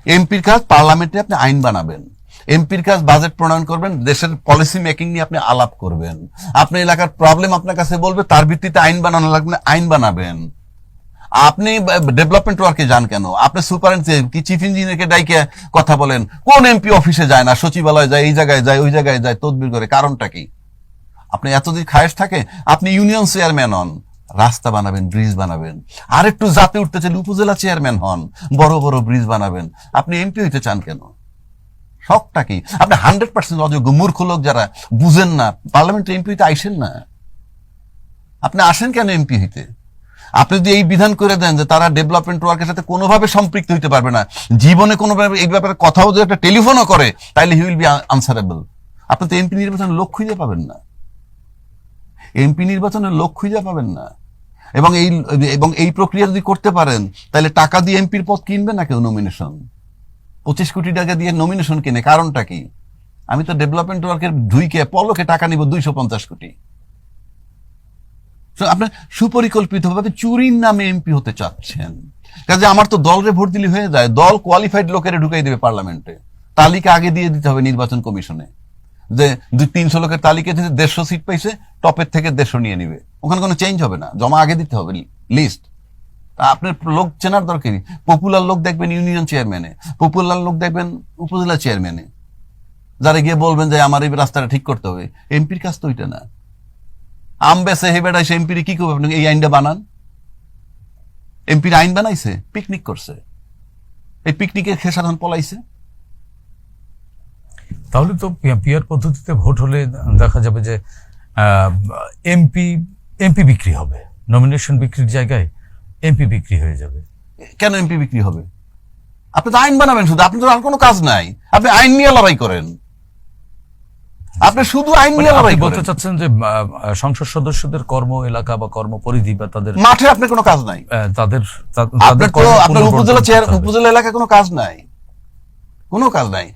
এমপির কাজ পার্লামেন্টে আপনি আইন বানাবেন, এমপির কাজ বাজেট প্রণয়ন করবেন, দেশের পলিসি মেকিং নিয়ে আপনি আলাপ করবেন, আপনার এলাকার প্রবলেম আপনার কাছে বলবে, তার ভিত্তিতে আইন বানানো লাগবে, আইন বানাবেন। আপনি ডেভেলপমেন্ট ওয়ার্কে যান কেন? আপনি সুপারিনটেন্ডেন্ট কি চিফ ইঞ্জিনিয়ারকে ডাইকে কথা বলেন? কোন এমপি অফিসে যায় না, সচিবালয় যায়, এই জায়গায় যায়, ওই জায়গায় যায়, তদবির করে? কারণটা কি? আপনি এতদিন খায়েশ থাকে, আপনি ইউনিয়ন চেয়ারম্যান হন, রাস্তা বানাবেন, ব্রিজ বানাবেন। আর একটু জাতে উঠতে চাইলে উপজেলা চেয়ারম্যান হন, বড় বড় ব্রিজ বানাবেন। আপনি এমপি হইতে চান কেন? শখটা কি? আপনি 100% অযোগ্য, মূর্খ লোক যারা বুঝেন না, পার্লামেন্টে এমপি হইতে আইসেন না। আপনি আসেন কেন এমপি হইতে? আপনি যদি এই বিধান করে দেন যে তারা ডেভেলপমেন্ট ওয়ার্কের সাথে কোনোভাবে সম্পৃক্ত হইতে পারবে না, জীবনে কোনোভাবে এই ব্যাপারে কথাও যদি একটা টেলিফোনও করে, তাইলে হি উইল বি আনসারেবল। আপনি তো এমপি নির্বাচনের লোক খুঁজে পাবেন না, এমপি নির্বাচনের লোক খুঁজে পাবেন না। এবং এই প্রক্রিয়া যদি করতে পারেন, তাহলে টাকা দিয়ে এমপির পদ কিনবে না কেউ, নমিনেশন 25 কোটি টাকা দিয়ে নমিনেশন কিনে। কারণটা কি? আমি তো ডেভেলপমেন্ট ওয়ার্কের ধুইকে পলকে টাকা নিব 250 কোটি। আপনার সুপরিকল্পিতভাবে চুরির নামে এমপি হতে চাচ্ছেন। কাজে আমার তো দলরে ভোট দিলে হয়ে যায়, দল কোয়ালিফাইড লোকের ঢুকাই দেবে পার্লামেন্টে, তালিকা আগে দিয়ে দিতে হবে নির্বাচন কমিশনে, যে 200-300 লোকের তালিকা দিতে 150 সিট পাইছে, টপের থেকে 150 নিয়ে নিবে, ওখানে কোনো চেঞ্জ হবে না, জমা আগে দিতে হবে লিস্ট। আপনার লোক চেনার দরকারই। পপুলার লোক দেখবেন ইউনিয়ন চেয়ারম্যানে, পপুলার লোক দেখবেন উপজেলা চেয়ারম্যানে, যারা গিয়ে বলবেন যে আমার এই রাস্তাটা ঠিক করতে হবে। এমপির কাজ তো ওইটা না। আমবেসে হেবেডা সে এমপির কি করবে? আপনি এই আইনটা বানান। এমপির আইন বানাইছে, পিকনিক করছে, এই পিকনিকের খেসাধন পলাইছে। তাহলে তো পিআর পদ্ধতিতে ভোট হলে দেখা যাবে যে এমপি বিক্রি হবে, নমিনেশন বিক্রির জায়গায় এমপি বিক্রি হয়ে যাবে। কেন এমপি বিক্রি হবে? আপনি তো আইন বানাবেন শুধু, আপনি তো আর কোনো কাজ নাই, আপনি আইন নিয়ে লড়াই করেন, আপনি শুধু আইন নিয়ে লড়াই বলতে চাচ্ছেন যে সংসদ সদস্যদের কর্ম এলাকা বা কর্ম পরিধি বা তাদের মাঠে আপনার কোনো কাজ নাই, তাদের আপনার উপজেলা এলাকায় কোনো কাজ নাই, কোনো কাজ নাই।